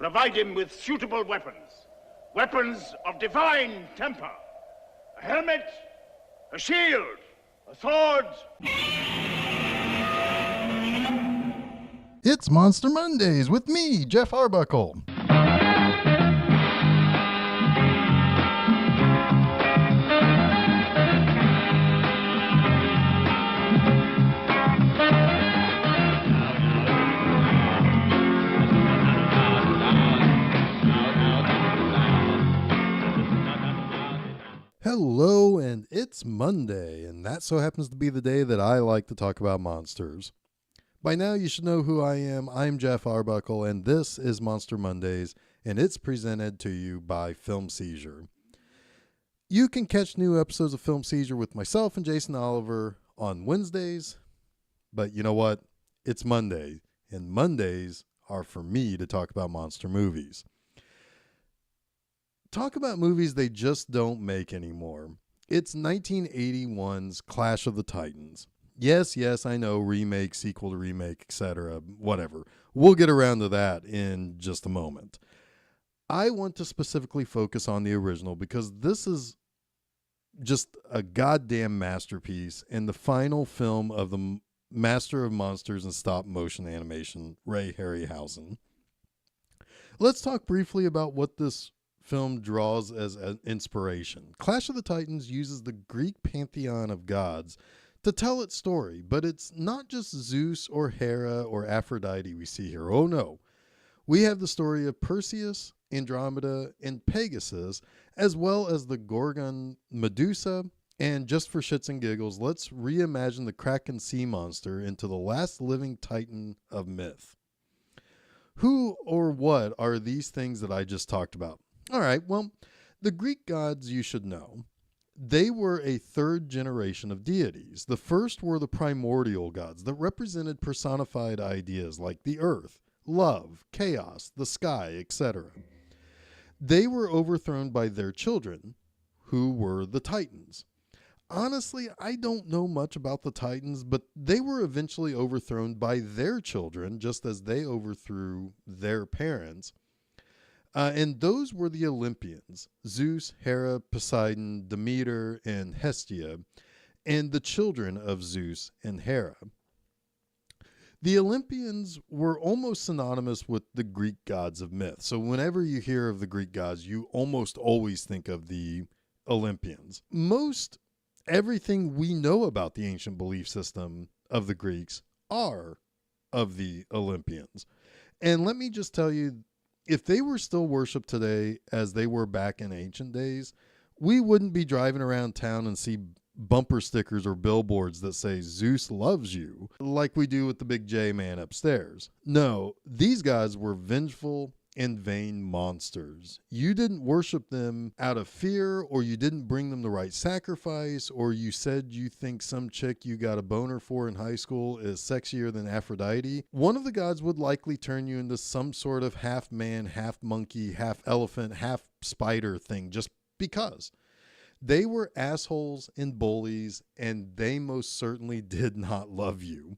Provide him with suitable weapons. Weapons of divine temper. A helmet, a shield, a sword. It's Monster Mondays with me, Geoff Arbuckle. Hello, and it's Monday, and that so happens to be the day that I like to talk about monsters. By now, you should know who I am. I'm Geoff Arbuckle, and this is Monster Mondays, and it's presented to you by Film Seizure. You can catch new episodes of Film Seizure with myself and Jason Oliver on Wednesdays, but you know what? It's Monday, and Mondays are for me to talk about monster movies. Talk about movies they just don't make anymore. It's 1981's Clash of the Titans. Yes, I know, remake, sequel to remake, etc., whatever. We'll get around to that in just a moment. I want to specifically focus on the original because this is just a goddamn masterpiece and the final film of the master of monsters and stop motion animation, Ray Harryhausen. Let's talk briefly about what this film draws as an inspiration. Clash of the Titans uses the Greek pantheon of gods to tell its story, but it's not just Zeus or Hera or Aphrodite we see here. Oh no. We have the story of Perseus, Andromeda, and Pegasus, as well as the Gorgon, Medusa, and just for shits and giggles, let's reimagine the Kraken sea monster into the last living titan of myth. Who or what are these things that I just talked about? All right, well, the Greek gods you should know. They were a third generation of deities. The first were the primordial gods that represented personified ideas like the earth, love, chaos, the sky, etc. They were overthrown by their children, who were the Titans. Honestly, I don't know much about the Titans, but they were eventually overthrown by their children, just as they overthrew their parents. And those were the Olympians, Zeus, Hera, Poseidon, Demeter, and Hestia, and the children of Zeus and Hera. The Olympians were almost synonymous with the Greek gods of myth. So whenever you hear of the Greek gods, you almost always think of the Olympians. Most everything we know about the ancient belief system of the Greeks are of the Olympians. And let me just tell you, if they were still worshipped today as they were back in ancient days, we wouldn't be driving around town and see bumper stickers or billboards that say Zeus loves you, like we do with the big J man upstairs. No, these guys were vengeful and vain monsters. You didn't worship them out of fear, or you didn't bring them the right sacrifice, or you said you think some chick you got a boner for in high school is sexier than Aphrodite. One of the gods would likely turn you into some sort of half man, half monkey, half elephant, half spider thing just because. They were assholes and bullies, and they most certainly did not love you.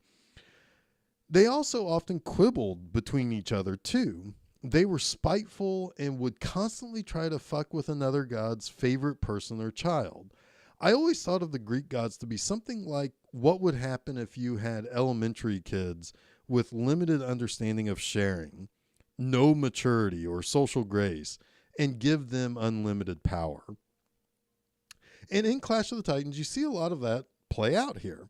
They also often quibbled between each other too. They were spiteful and would constantly try to fuck with another god's favorite person or child. I always thought of the Greek gods to be something like what would happen if you had elementary kids with limited understanding of sharing, no maturity or social grace, and give them unlimited power. And in Clash of the Titans, you see a lot of that play out here.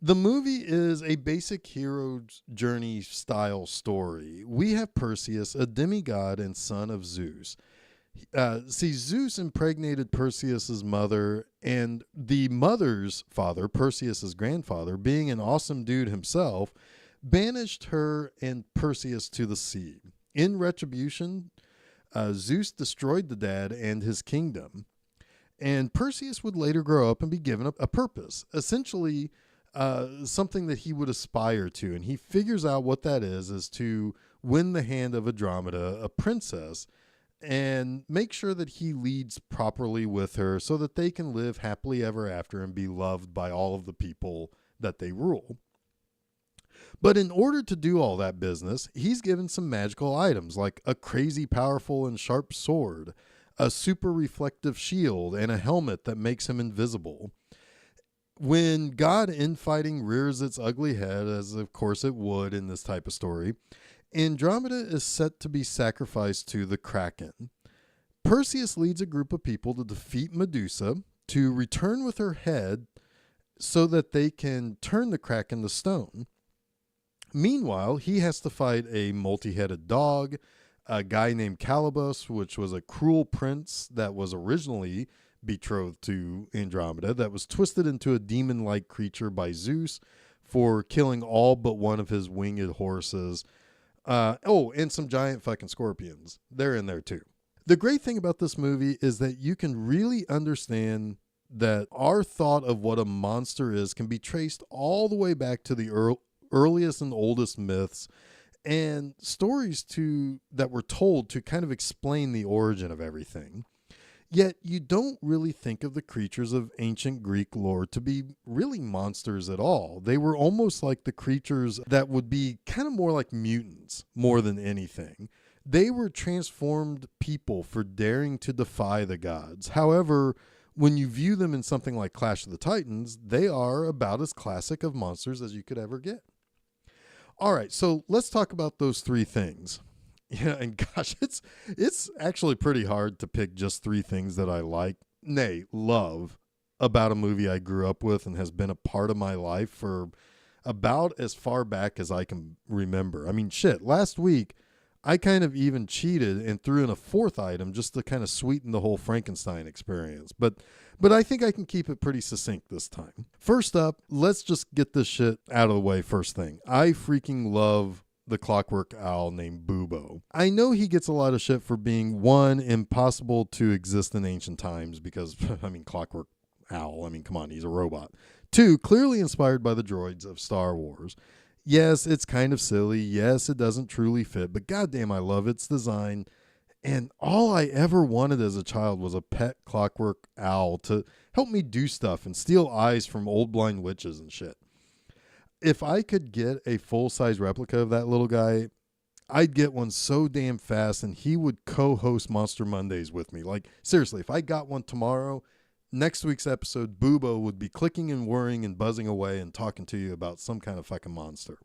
The movie is a basic hero's journey style story. We have Perseus, a demigod and son of Zeus. Zeus impregnated Perseus's mother, and the mother's father, Perseus's grandfather, being an awesome dude himself, banished her and Perseus to the sea. In retribution, Zeus destroyed the dad and his kingdom. And Perseus would later grow up and be given a purpose, essentially something that he would aspire to. And he figures out what that is to win the hand of Andromeda, a princess, and make sure that he leads properly with her so that they can live happily ever after and be loved by all of the people that they rule. But in order to do all that business, he's given some magical items like a crazy powerful and sharp sword, a super reflective shield, and a helmet that makes him invisible. When God infighting rears its ugly head, as of course it would in this type of story, Andromeda is set to be sacrificed to the Kraken. Perseus leads a group of people to defeat Medusa, to return with her head so that they can turn the Kraken to stone. Meanwhile, he has to fight a multi-headed dog, a guy named Calibos, which was a cruel prince that was originally betrothed to Andromeda, that was twisted into a demon-like creature by Zeus for killing all but one of his winged horses. And some giant fucking scorpions. They're in there too. The great thing about this movie is that you can really understand that our thought of what a monster is can be traced all the way back to the earliest and oldest myths and stories that were told to kind of explain the origin of everything. Yet you don't really think of the creatures of ancient Greek lore to be really monsters at all. They were almost like the creatures that would be kind of more like mutants more than anything. They were transformed people for daring to defy the gods. However, when you view them in something like Clash of the Titans, they are about as classic of monsters as you could ever get. All right, so let's talk about those three things. Yeah, and gosh, it's actually pretty hard to pick just three things that I like, nay, love about a movie I grew up with and has been a part of my life for about as far back as I can remember. I mean, shit, last week I kind of even cheated and threw in a fourth item just to kind of sweeten the whole Frankenstein experience. But I think I can keep it pretty succinct this time. First up, let's just get this shit out of the way first thing. I freaking love the clockwork owl named Bubo. I know he gets a lot of shit for being, one, impossible to exist in ancient times because, I mean, clockwork owl, I mean, come on, he's a robot. Two, clearly inspired by the droids of Star Wars. Yes, it's kind of silly. Yes, it doesn't truly fit, but goddamn, I love its design. And all I ever wanted as a child was a pet clockwork owl to help me do stuff and steal eyes from old blind witches and shit. If I could get a full-size replica of that little guy, I'd get one so damn fast and he would co-host Monster Mondays with me. Like, seriously, if I got one tomorrow, next week's episode, Bubo would be clicking and whirring and buzzing away and talking to you about some kind of fucking monster.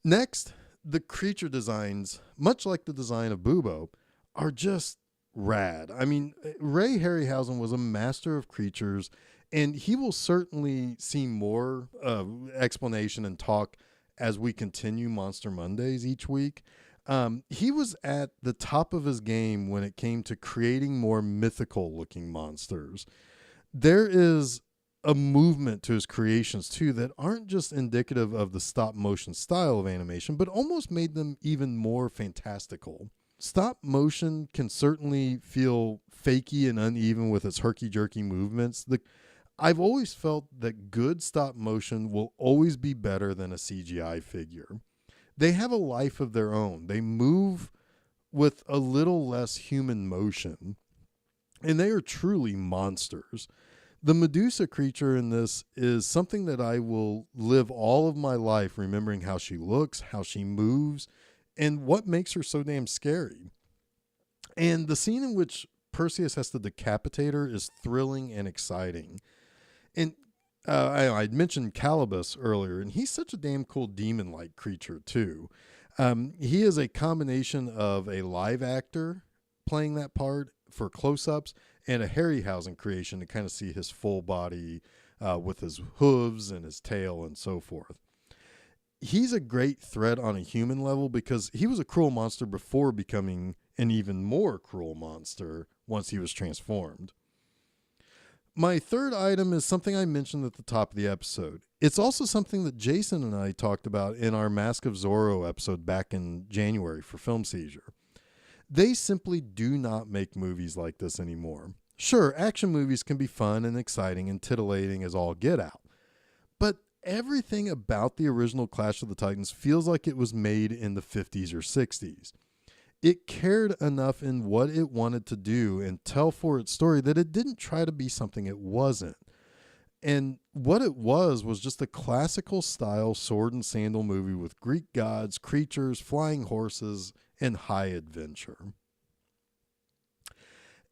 Next, the creature designs, much like the design of Bubo, are just rad. I mean, Ray Harryhausen was a master of creatures, and he will certainly see more explanation and talk as we continue Monster Mondays each week. He was at the top of his game when it came to creating more mythical looking monsters. There is a movement to his creations too that aren't just indicative of the stop motion style of animation, but almost made them even more fantastical. Stop motion can certainly feel fakey and uneven with its herky-jerky movements. I've always felt that good stop motion will always be better than a CGI figure. They have a life of their own. They move with a little less human motion, and they are truly monsters. The Medusa creature in this is something that I will live all of my life remembering how she looks, how she moves, and what makes her so damn scary. And the scene in which Perseus has to decapitate her is thrilling and exciting. And I'd mentioned Calibos earlier, and he's such a damn cool demon-like creature too. He is a combination of a live actor playing that part for close-ups and a Harryhausen creation to kind of see his full body with his hooves and his tail and so forth. He's a great threat on a human level because he was a cruel monster before becoming an even more cruel monster once he was transformed. My third item is something I mentioned at the top of the episode. It's also something that Jason and I talked about in our Mask of Zorro episode back in January for Film Seizure. They simply do not make movies like this anymore. Sure, action movies can be fun and exciting and titillating as all get out. But everything about the original Clash of the Titans feels like it was made in the 50s or 60s. It cared enough in what it wanted to do and tell for its story that it didn't try to be something it wasn't. And what it was just a classical style sword and sandal movie with Greek gods, creatures, flying horses, and high adventure.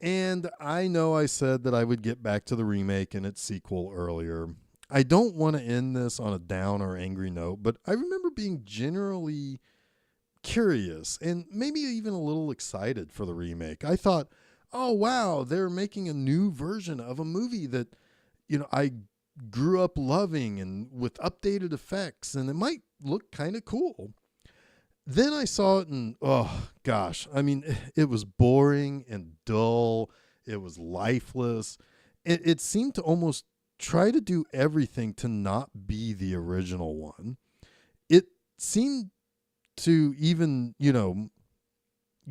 And I know I said that I would get back to the remake and its sequel earlier. I don't want to end this on a down or angry note, but I remember being generally curious and maybe even a little excited for the remake. I thought, oh wow, they're making a new version of a movie that, I grew up loving and with updated effects, and it might look kind of cool. Then I saw it and, oh gosh, I mean, it was boring and dull. It was lifeless. It seemed to almost try to do everything to not be the original one. It seemed to even,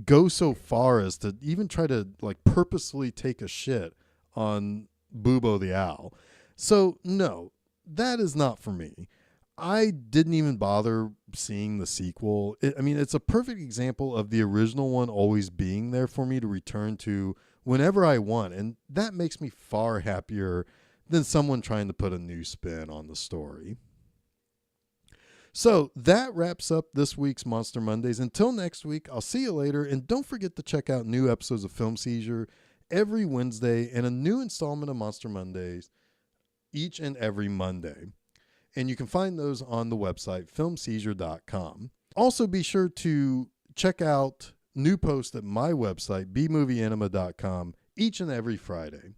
go so far as to even try to like purposefully take a shit on Bubo the Owl. So no, that is not for me. I didn't even bother seeing the sequel. It's a perfect example of the original one always being there for me to return to whenever I want. And that makes me far happier than someone trying to put a new spin on the story. So that wraps up this week's Monster Mondays. Until next week, I'll see you later. And don't forget to check out new episodes of Film Seizure every Wednesday and a new installment of Monster Mondays each and every Monday. And you can find those on the website, filmseizure.com. Also, be sure to check out new posts at my website, bmovieanima.com, each and every Friday.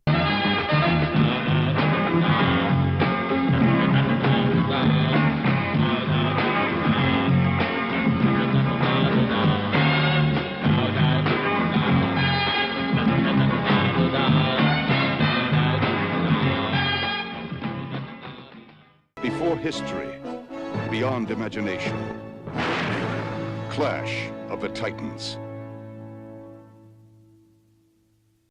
Before history, beyond imagination. Clash of the Titans.